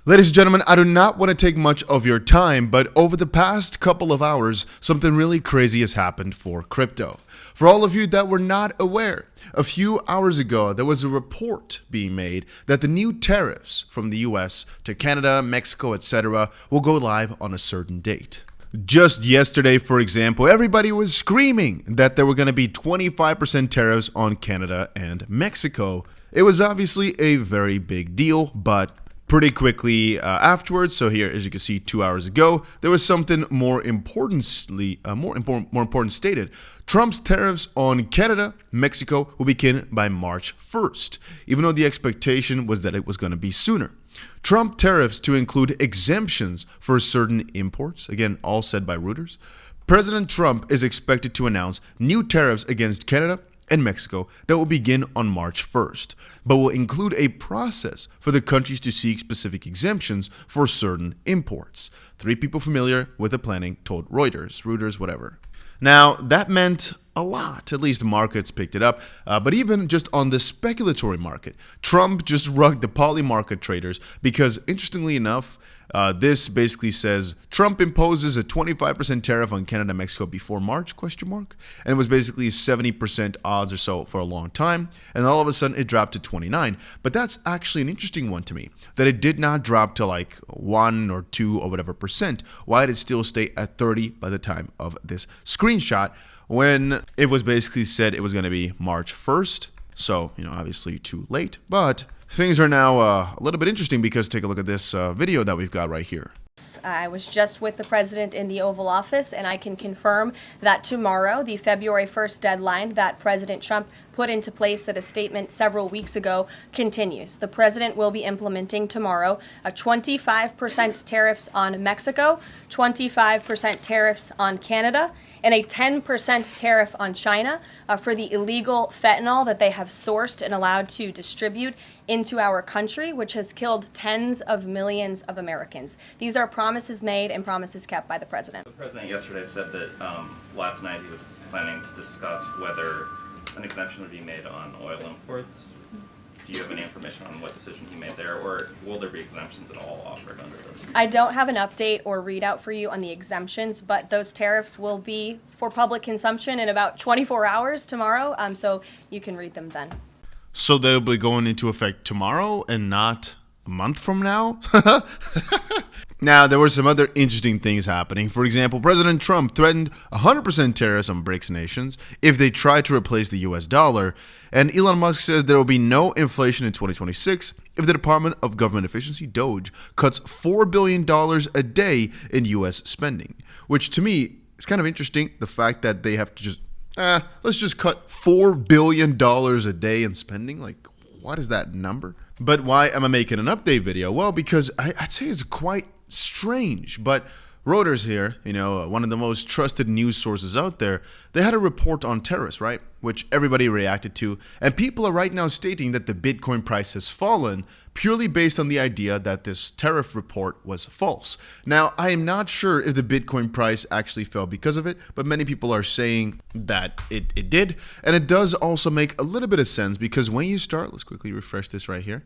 Ladies and gentlemen, I do not want to take much of your time, but over the past couple of hours, something really crazy has happened for crypto. For all of you that were not aware, a few hours ago, there was a report being made that the new tariffs from the US to Canada, Mexico, etc. will go live on a certain date. Just yesterday, for example, everybody was screaming that there were going to be 25% tariffs on Canada and Mexico. It was obviously a very big deal, but pretty quickly afterwards, so here, as you can see, 2 hours ago, there was something more important stated. Trump's tariffs on Canada, Mexico will begin by March 1st, even though the expectation was that it was going to be sooner. Trump tariffs to include exemptions for certain imports, again, all said by Reuters. President Trump is expected to announce new tariffs against Canada and Mexico that will begin on March 1st, but will include a process for the countries to seek specific exemptions for certain imports. 3 people familiar with the planning told Reuters, whatever. Now, that meant a lot, at least the markets picked it up, but even just on the speculatory market, Trump just rugged the poly market traders because, interestingly enough, this basically says Trump imposes a 25% tariff on Canada and Mexico before March, and it was basically 70% odds or so for a long time, and all of a sudden it dropped to 29. But that's actually an interesting one to me, that it did not drop to like 1 or 2 or whatever percent. Why did it still stay at 30 by the time of this screenshot when it was basically said it was going to be March 1st? So, obviously too late, but things are now a little bit interesting because take a look at this video that we've got right here. I was just with the president in the Oval Office, and I can confirm that tomorrow, the February 1st deadline that President Trump put into place at a statement several weeks ago continues. The president will be implementing tomorrow a 25% tariffs on Mexico, 25% tariffs on Canada, and a 10% tariff on China for the illegal fentanyl that they have sourced and allowed to distribute into our country, which has killed tens of millions of Americans. These are promises made and promises kept by the president. The president yesterday said that last night he was planning to discuss whether an exemption would be made on oil imports. Do you have any information on what decision he made there, or will there be exemptions at all offered under this? I don't have an update or readout for you on the exemptions, but those tariffs will be for public consumption in about 24 hours tomorrow, so you can read them then. So they'll be going into effect tomorrow and not a month from now? Now, there were some other interesting things happening. For example, President Trump threatened 100% tariffs on BRICS nations if they try to replace the US dollar. And Elon Musk says there will be no inflation in 2026 if the Department of Government Efficiency, DOGE, cuts $4 billion a day in US spending. Which to me is kind of interesting, the fact that they have to just, let's just cut $4 billion a day in spending. Like, what is that number? But why am I making an update video? Well, because I'd say it's quite strange, but Reuters here, one of the most trusted news sources out there, they had a report on tariffs, right? Which everybody reacted to. And people are right now stating that the Bitcoin price has fallen purely based on the idea that this tariff report was false. Now, I am not sure if the Bitcoin price actually fell because of it, but many people are saying that it did. And it does also make a little bit of sense because when you start, let's quickly refresh this right here.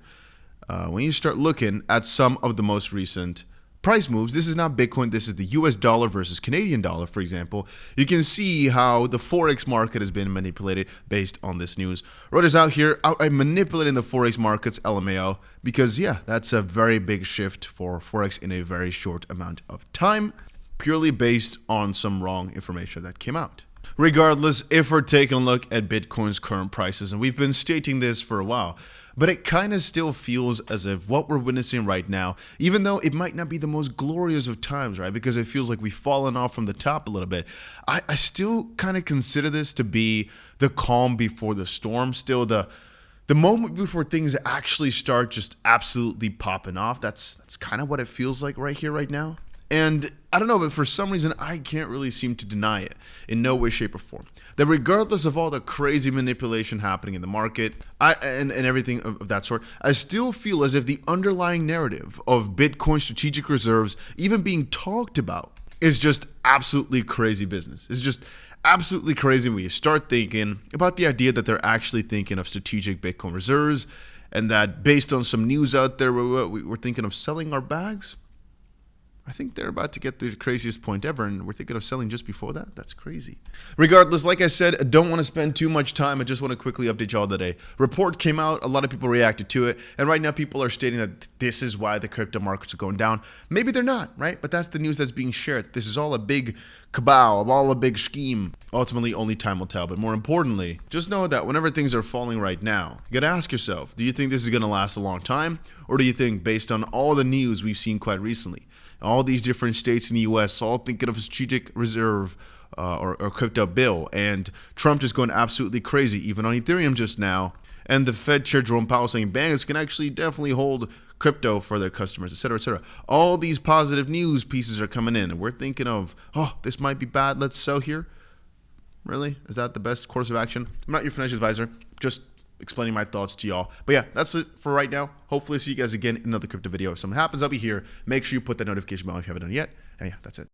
When you start looking at some of the most recent price moves, this is not Bitcoin, this is the US dollar versus Canadian dollar, for example. You can see how the Forex market has been manipulated based on this news. Reuters out here, manipulating the Forex markets, LMAO, because yeah, that's a very big shift for Forex in a very short amount of time, purely based on some wrong information that came out. Regardless, if we're taking a look at Bitcoin's current prices, and we've been stating this for a while, but it kind of still feels as if what we're witnessing right now, even though it might not be the most glorious of times, right? Because it feels like we've fallen off from the top a little bit. I still kind of consider this to be the calm before the storm. Still the moment before things actually start just absolutely popping off. That's kind of what it feels like right here, right now. And I don't know, but for some reason, I can't really seem to deny it in no way, shape, or form. That regardless of all the crazy manipulation happening in the market and everything of that sort, I still feel as if the underlying narrative of Bitcoin strategic reserves even being talked about is just absolutely crazy business. It's just absolutely crazy when you start thinking about the idea that they're actually thinking of strategic Bitcoin reserves and that based on some news out there, we're thinking of selling our bags. I think they're about to get the craziest point ever, and we're thinking of selling just before that. That's crazy. Regardless, like I said, I don't want to spend too much time. I just want to quickly update y'all today. Report came out. A lot of people reacted to it, and right now people are stating that this is why the crypto markets are going down. Maybe they're not, right? But that's the news that's being shared. This is all a big cabal, all a big scheme. Ultimately, only time will tell. But more importantly, just know that whenever things are falling right now, you got to ask yourself, do you think this is going to last a long time? Or do you think, based on all the news we've seen quite recently, all these different states in the U.S. all thinking of a strategic reserve or crypto bill, and Trump just going absolutely crazy, even on Ethereum just now, and the Fed Chair Jerome Powell saying banks can actually definitely hold crypto for their customers, etc., etc. All these positive news pieces are coming in, and we're thinking of, oh, this might be bad, let's sell here. Really? Is that the best course of action? I'm not your financial advisor, just explaining my thoughts to y'all. But yeah, that's it for right now. Hopefully see you guys again in another crypto video. If something happens, I'll be here. Make sure you put that notification bell if you haven't done it yet. And yeah, that's it.